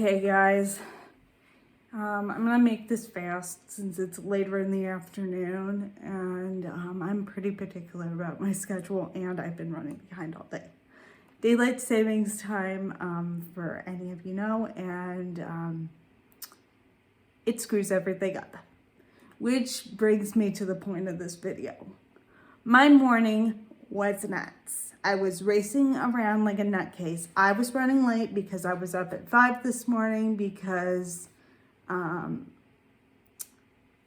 Okay, guys, I'm gonna make this fast since it's later in the afternoon, and I'm pretty particular about my schedule, and I've been running behind all day. Daylight savings time, for any of you know, and it screws everything up. Which brings me to the point of this video. My morning was nuts. I was racing around like a nutcase. I was running late because I was up at 5 this morning because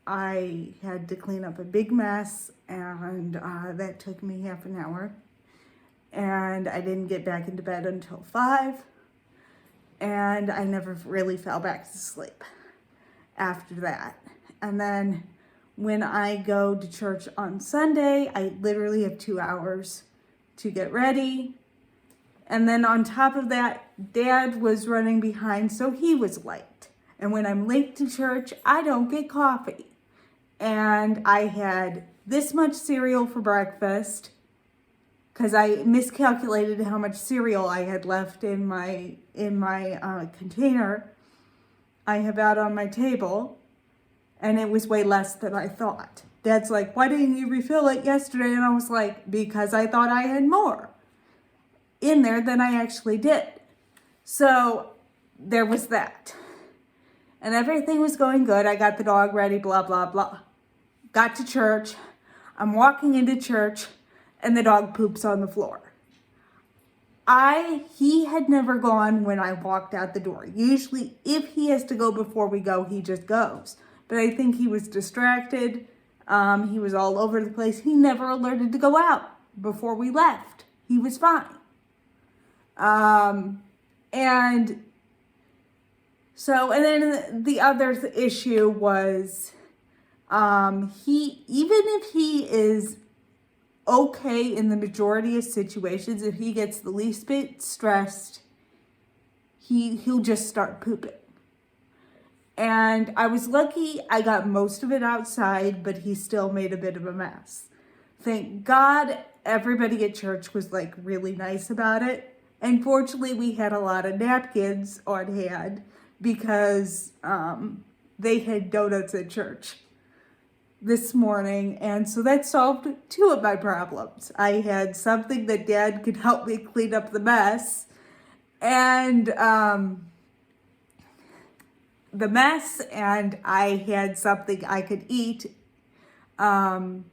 I had to clean up a big mess, and that took me half an hour. And I didn't get back into bed until 5, and I never really fell back to sleep after that. And then when I go to church on Sunday, I literally have 2 hours to get ready. And then on top of that, Dad was running behind, so he was late. And when I'm late to church, I don't get coffee. And I had this much cereal for breakfast because I miscalculated how much cereal I had left in my container I have out on my table, and it was way less than I thought. Dad's like, why didn't you refill it yesterday? And I was like, because I thought I had more in there than I actually did. So there was that. And everything was going good. I got the dog ready, blah, blah, blah. Got to church. I'm walking into church, and the dog poops on the floor. He had never gone when I walked out the door. Usually, if he has to go before we go, he just goes. But I think he was distracted. He was all over the place. He never alerted to go out before we left. He was fine. And then the other issue was, even if he is okay in the majority of situations, if he gets the least bit stressed, he'll just start pooping. And I was lucky I got most of it outside, but he still made a bit of a mess. Thank God everybody at church was like really nice about it. And fortunately, we had a lot of napkins on hand because they had donuts at church this morning. And so that solved 2 of my problems. I had something that Dad could help me clean up the mess. And I had something I could eat in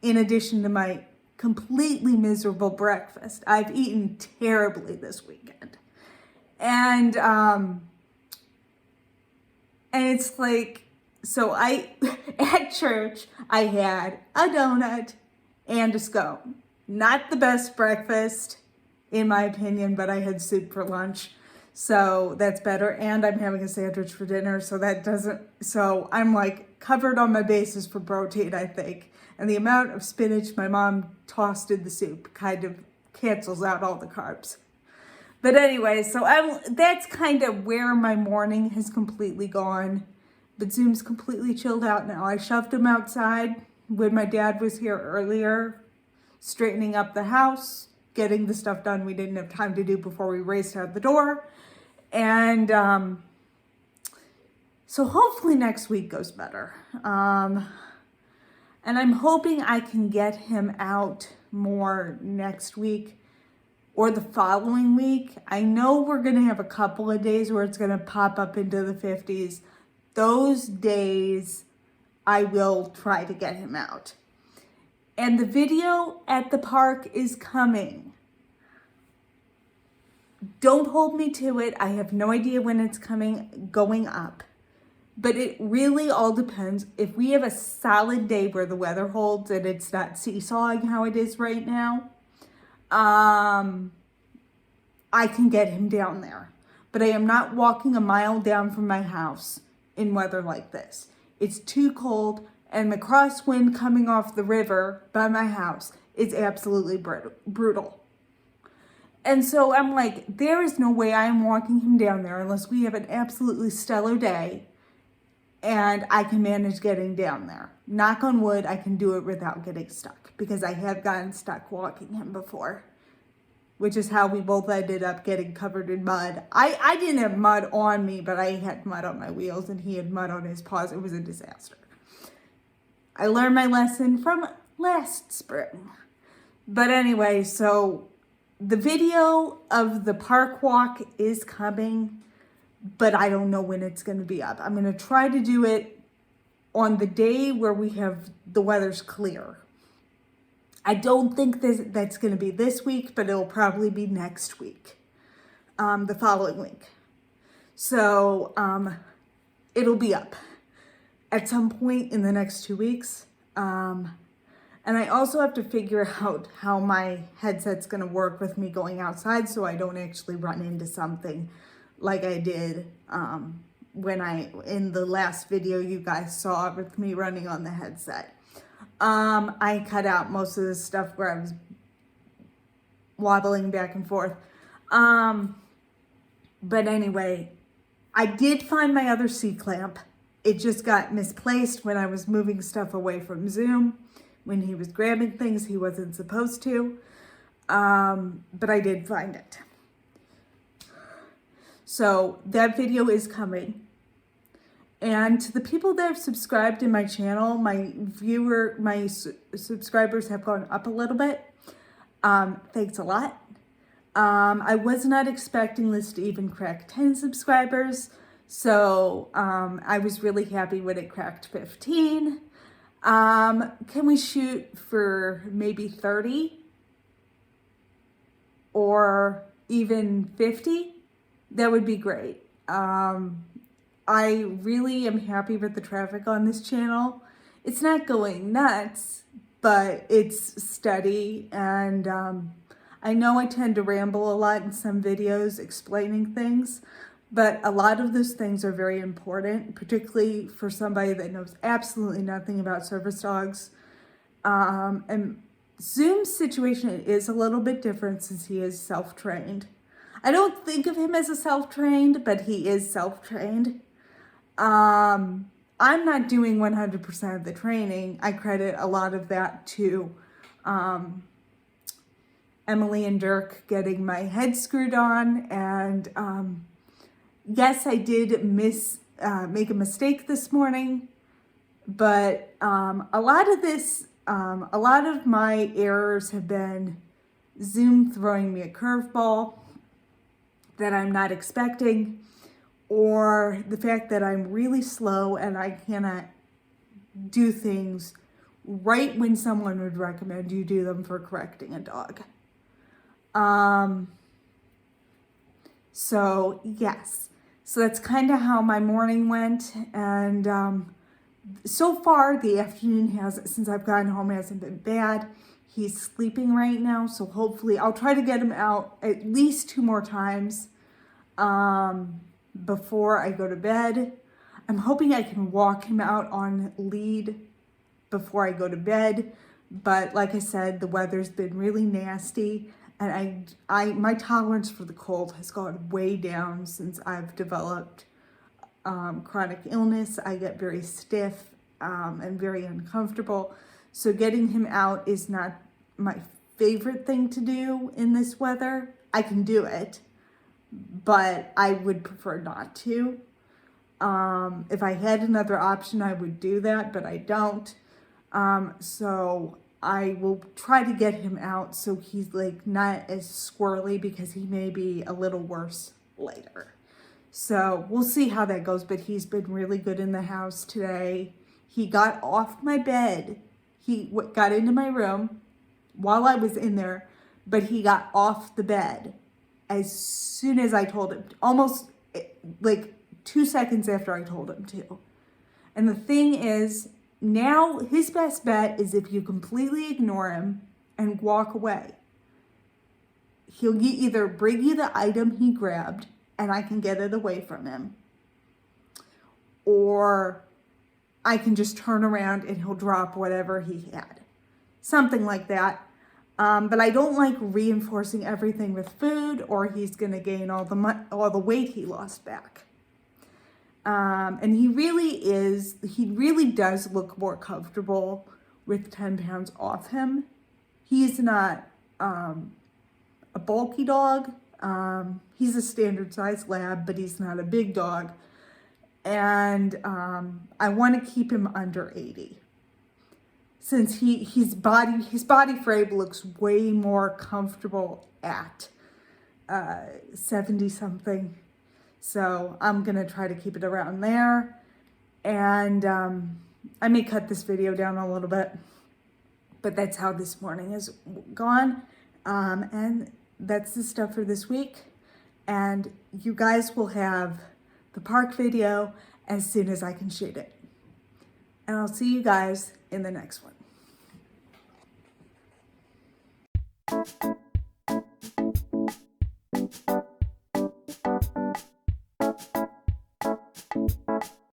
addition to my completely miserable breakfast. I've eaten terribly this weekend. And it's like, so at church, I had a donut and a scone. Not the best breakfast, in my opinion, but I had soup for lunch. So that's better. And I'm having a sandwich for dinner. So I'm like covered on my bases for protein, I think. And the amount of spinach my mom tossed in the soup kind of cancels out all the carbs. But anyway, so that's kind of where my morning has completely gone. But Zoom's completely chilled out now. I shoved him outside when my dad was here earlier, straightening up the house, getting the stuff done we didn't have time to do before we raced out the door. And so hopefully next week goes better. And I'm hoping I can get him out more next week or the following week. I know we're going to have a couple of days where it's going to pop up into the 50s. Those days, I will try to get him out. And the video at the park is coming. Don't hold me to it. I have no idea when it's going up. But it really all depends. If we have a solid day where the weather holds and it's not seesawing how it is right now, I can get him down there. But I am not walking a mile down from my house in weather like this. It's too cold, and the crosswind coming off the river by my house is absolutely brutal. And so I'm like, there is no way I am walking him down there unless we have an absolutely stellar day and I can manage getting down there. Knock on wood, I can do it without getting stuck because I have gotten stuck walking him before. which is how we both ended up getting covered in mud. I didn't have mud on me, but I had mud on my wheels and he had mud on his paws. It was a disaster. I learned my lesson from last spring. But anyway, so the video of the park walk is coming, but I don't know when it's going to be up. I'm going to try to do it on the day where we have the weather's clear. I don't think that's going to be this week, but it'll probably be next week, the following week. So it'll be up at some point in the next 2 weeks. And I also have to figure out how my headset's going to work with me going outside so I don't actually run into something like I did in the last video you guys saw with me running on the headset. I cut out most of the stuff where I was wobbling back and forth. But anyway, I did find my other C-clamp. It just got misplaced when I was moving stuff away from Zoom. When he was grabbing things he wasn't supposed to. But I did find it. So that video is coming. And to the people that have subscribed in my channel, my subscribers have gone up a little bit. Thanks a lot. I was not expecting this to even crack 10 subscribers. So I was really happy when it cracked 15. Can we shoot for maybe 30 or even 50? That would be great. I really am happy with the traffic on this channel. It's not going nuts, but it's steady. And I know I tend to ramble a lot in some videos explaining things, but a lot of those things are very important, particularly for somebody that knows absolutely nothing about service dogs. And Zoom's situation is a little bit different since he is self-trained. I don't think of him as a self-trained, but he is self-trained. I'm not doing 100% of the training. I credit a lot of that to Emily and Dirk getting my head screwed on. And yes, I did make a mistake this morning, but a lot of my errors have been Zoom throwing me a curveball that I'm not expecting, or the fact that I'm really slow and I cannot do things right when someone would recommend you do them for correcting a dog. So yes, so that's kind of how my morning went. And so far the afternoon since I've gotten home, hasn't been bad. He's sleeping right now, so hopefully I'll try to get him out at least 2 more times before I go to bed. I'm hoping I can walk him out on lead before I go to bed, but like I said, the weather's been really nasty, and my tolerance for the cold has gone way down since I've developed chronic illness. I get very stiff and very uncomfortable. So getting him out is not my favorite thing to do in this weather. I can do it, but I would prefer not to. If I had another option, I would do that, but I don't. So I will try to get him out so he's like not as squirrely, because he may be a little worse later. So we'll see how that goes, but he's been really good in the house today. He got off my bed. He got into my room while I was in there, but he got off the bed as soon as I told him, almost like 2 seconds after I told him to. And the thing is, now his best bet is if you completely ignore him and walk away. He'll either bring you the item he grabbed and I can get it away from him, or I can just turn around and he'll drop whatever he had. Something like that. But I don't like reinforcing everything with food, or he's going to gain all the weight he lost back. And he really does look more comfortable with 10 pounds off him. He's not a bulky dog. He's a standard size lab, but he's not a big dog. And I want to keep him under 80. Since his body frame looks way more comfortable at 70 something. So I'm going to try to keep it around there. And I may cut this video down a little bit, but that's how this morning has gone. And that's the stuff for this week. And you guys will have the park video as soon as I can shoot it. And I'll see you guys in the next one.